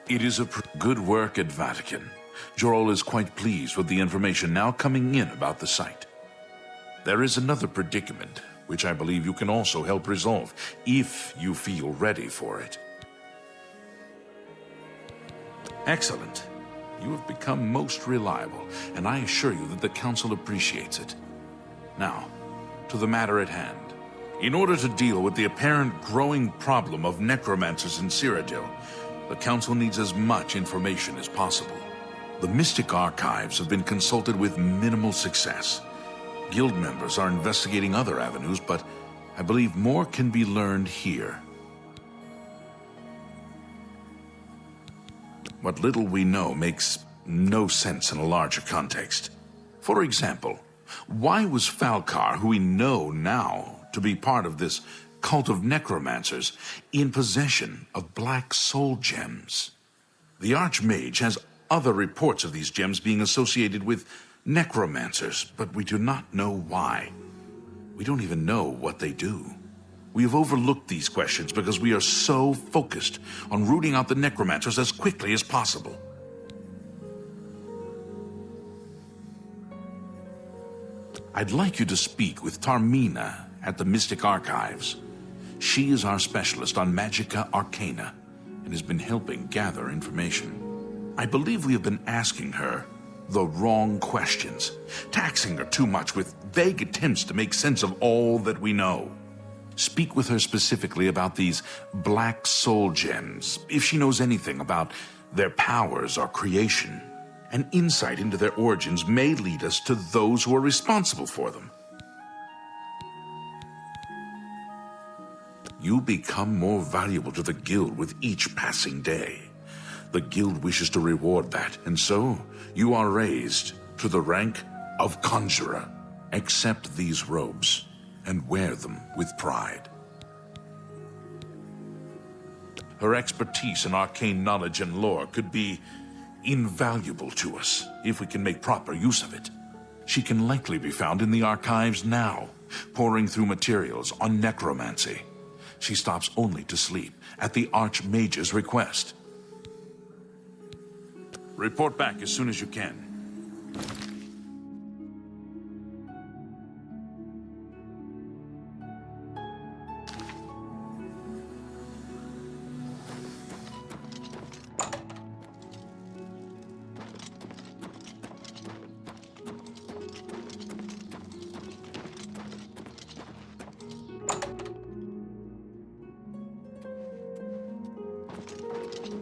It is good work at Vatican. Jorol is quite pleased with the information now coming in about the site. There is another predicament, which I believe you can also help resolve, if you feel ready for it. Excellent. You have become most reliable, and I assure you that the Council appreciates it. Now, to the matter at hand. In order to deal with the apparent growing problem of necromancers in Cyrodiil, the Council needs as much information as possible. The Mystic Archives have been consulted with minimal success. Guild members are investigating other avenues, but I believe more can be learned here. What little we know makes no sense in a larger context. For example, why was Falcar, who we know now to be part of this cult of necromancers, in possession of black soul gems? The Archmage has other reports of these gems being associated with necromancers, but we do not know why. We don't even know what they do. We have overlooked these questions because we are so focused on rooting out the necromancers as quickly as possible. I'd like you to speak with Tarmina at the Mystic Archives. She is our specialist on Magica Arcana and has been helping gather information. I believe we have been asking her the wrong questions, taxing her too much with vague attempts to make sense of all that we know. Speak with her specifically about these black soul gems, if she knows anything about their powers or creation. An insight into their origins may lead us to those who are responsible for them. You become more valuable to the Guild with each passing day. The Guild wishes to reward that, and so you are raised to the rank of Conjurer. Accept these robes and wear them with pride. Her expertise in arcane knowledge and lore could be invaluable to us if we can make proper use of it. She can likely be found in the archives now, poring through materials on necromancy. She stops only to sleep at the Archmage's request. Report back as soon as you can.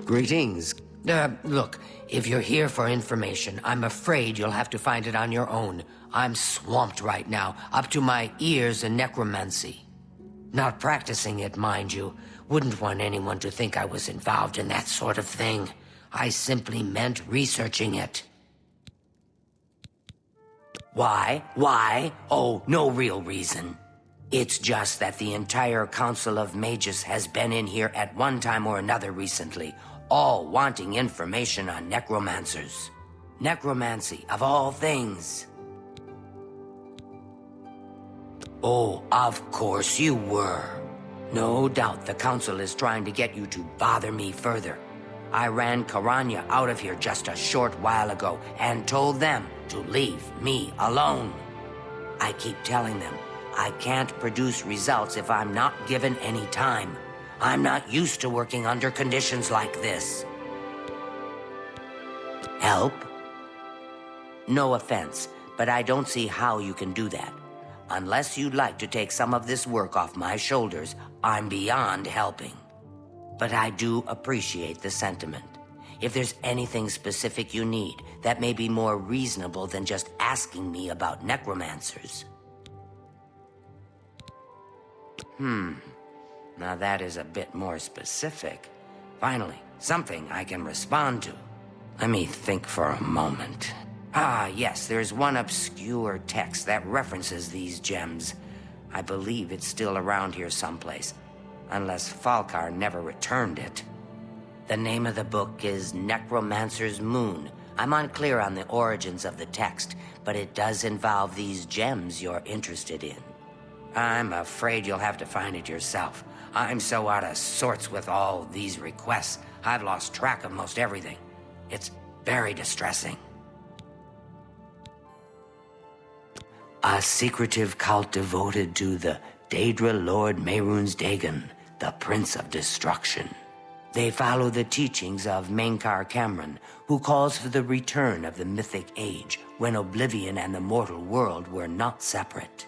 Greetings. Look, if you're here for information, I'm afraid you'll have to find it on your own. I'm swamped right now, up to my ears in necromancy. Not practicing it, mind you. Wouldn't want anyone to think I was involved in that sort of thing. I simply meant researching it. Why? Why? Oh, no real reason. It's just that the entire Council of Mages has been in here at one time or another recently, all wanting information on necromancers. Necromancy, of all things. Oh, of course you were. No doubt the Council is trying to get you to bother me further. I ran Karanya out of here just a short while ago and told them to leave me alone. I keep telling them I can't produce results if I'm not given any time. I'm not used to working under conditions like this. Help? No offense, but I don't see how you can do that. Unless you'd like to take some of this work off my shoulders, I'm beyond helping. But I do appreciate the sentiment. If there's anything specific you need, that may be more reasonable than just asking me about necromancers. Now that is a bit more specific. Finally, something I can respond to. Let me think for a moment. Ah, yes, there's one obscure text that references these gems. I believe it's still around here someplace, unless Falcar never returned it. The name of the book is Necromancer's Moon. I'm unclear on the origins of the text, but it does involve these gems you're interested in. I'm afraid you'll have to find it yourself. I'm so out of sorts with all these requests, I've lost track of most everything. It's very distressing. A secretive cult devoted to the Daedra Lord Mehrunes Dagon, the Prince of Destruction. They follow the teachings of Menkar Cameron, who calls for the return of the mythic age when Oblivion and the mortal world were not separate.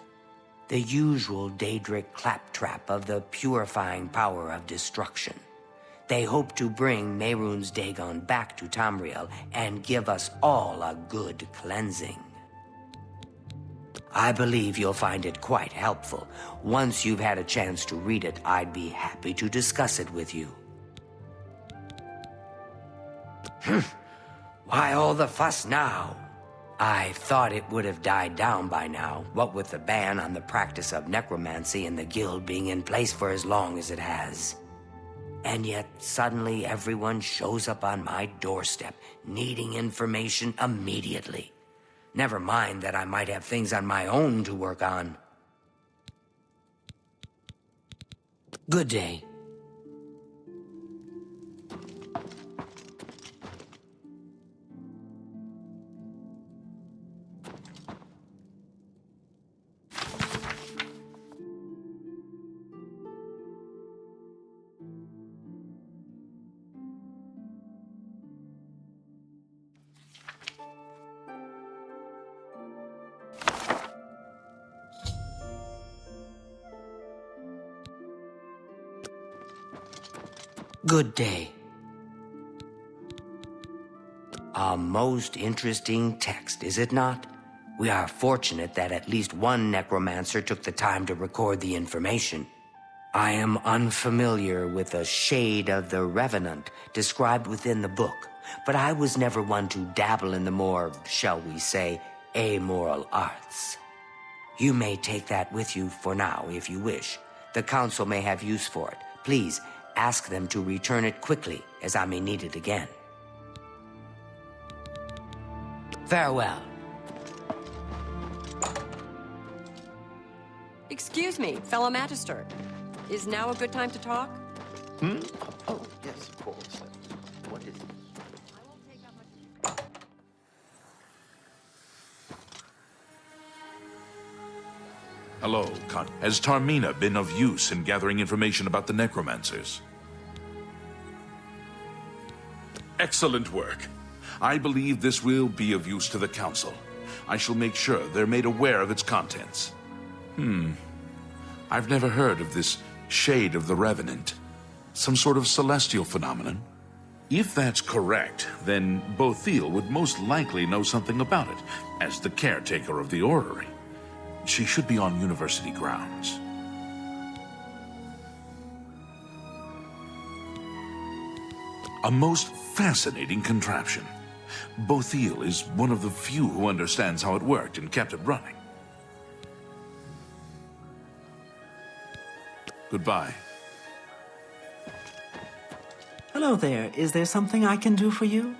The usual Daedric claptrap of the purifying power of destruction. They hope to bring Mehrunes Dagon back to Tamriel and give us all a good cleansing. I believe you'll find it quite helpful. Once you've had a chance to read it, I'd be happy to discuss it with you. Why all the fuss now? I thought it would have died down by now, what with the ban on the practice of necromancy and the guild being in place for as long as it has. And yet, suddenly everyone shows up on my doorstep, needing information immediately. Never mind that I might have things on my own to work on. Good day. Good day. A most interesting text, is it not? We are fortunate that at least one necromancer took the time to record the information. I am unfamiliar with the shade of the revenant described within the book, but I was never one to dabble in the more, shall we say, amoral arts. You may take that with you for now, if you wish. The council may have use for it. Please, ask them to return it quickly, as I may need it again. Farewell. Excuse me, fellow Magister. Is now a good time to talk? Oh, yes, of course. What is it? Hello, Has Tarmina been of use in gathering information about the Necromancers? Excellent work. I believe this will be of use to the Council. I shall make sure they're made aware of its contents. I've never heard of this Shade of the Revenant. Some sort of celestial phenomenon? If that's correct, then Bothil would most likely know something about it, as the caretaker of the Orrery. She should be on university grounds. A most fascinating contraption. Bothil is one of the few who understands how it worked and kept it running. Goodbye. Hello there. Is there something I can do for you?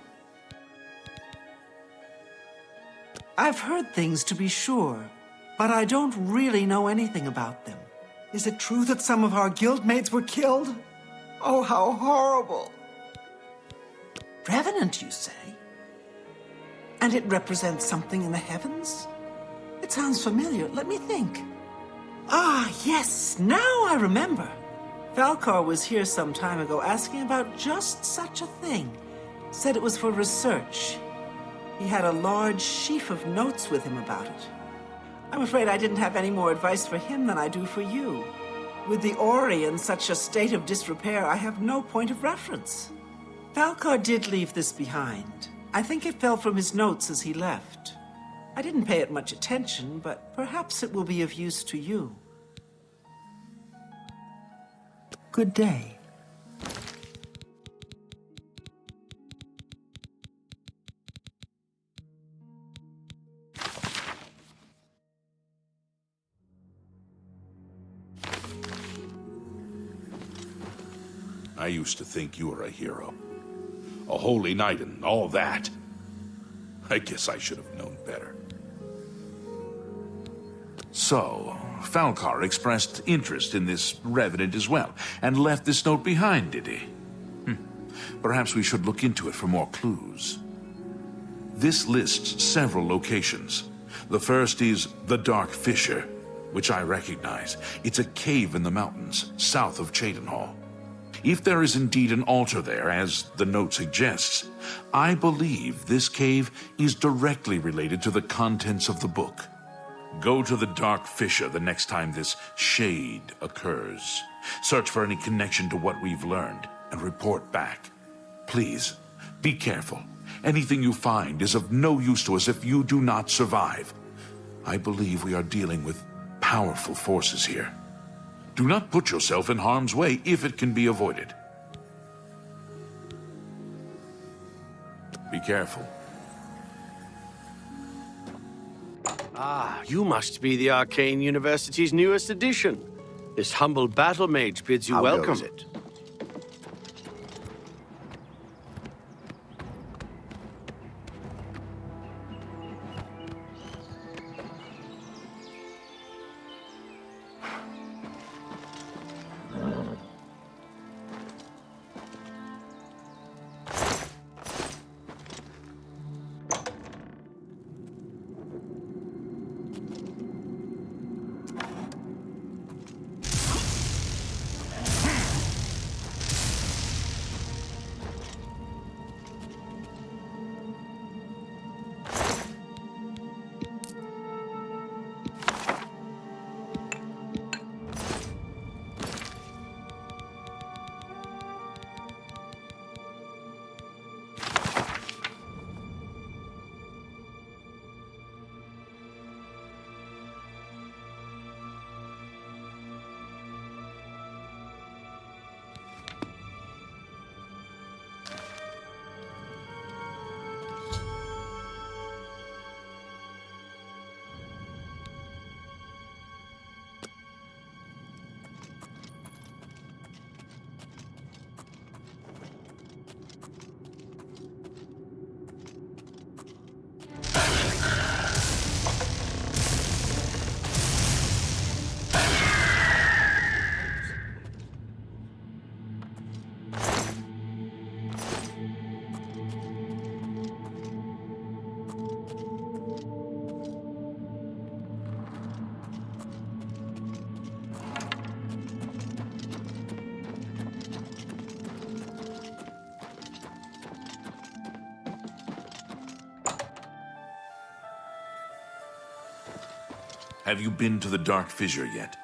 I've heard things, to be sure, but I don't really know anything about them. Is it true that some of our guildmates were killed? Oh, how horrible! Revenant, you say? And it represents something in the heavens? It sounds familiar. Let me think. Ah, yes, now I remember. Falkar was here some time ago asking about just such a thing. Said it was for research. He had a large sheaf of notes with him about it. I'm afraid I didn't have any more advice for him than I do for you. With the Orrery in such a state of disrepair, I have no point of reference. Falkar did leave this behind. I think it fell from his notes as he left. I didn't pay it much attention, but perhaps it will be of use to you. Good day. I used to think you were a hero. A holy knight and all that. I guess I should have known better. So, Falcar expressed interest in this revenant as well, and left this note behind, did he? Perhaps we should look into it for more clues. This lists several locations. The first is the Dark Fissure, which I recognize. It's a cave in the mountains, south of Cheydinhal. If there is indeed an altar there, as the note suggests, I believe this cave is directly related to the contents of the book. Go to the Dark Fissure the next time this shade occurs. Search for any connection to what we've learned, and report back. Please, be careful. Anything you find is of no use to us if you do not survive. I believe we are dealing with powerful forces here. Do not put yourself in harm's way if it can be avoided. Be careful. Ah, you must be the Arcane University's newest addition. This humble battle mage bids you welcome. How goes it? Have you been to the Dark Fissure yet?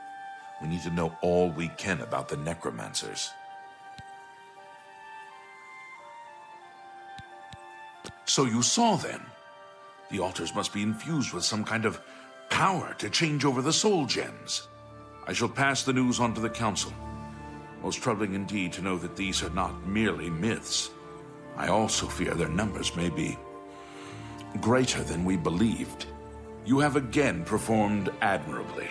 We need to know all we can about the Necromancers. So you saw them? The altars must be infused with some kind of power to change over the soul gems. I shall pass the news on to the Council. Most troubling indeed to know that these are not merely myths. I also fear their numbers may be greater than we believed. You have again performed admirably.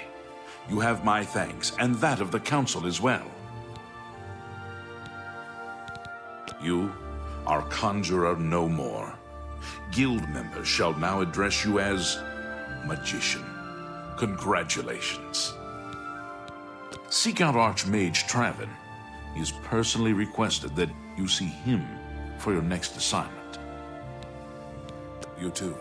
You have my thanks, and that of the Council as well. You are Conjurer no more. Guild members shall now address you as Magician. Congratulations. Seek out Archmage Traven. He has personally requested that you see him for your next assignment. You too.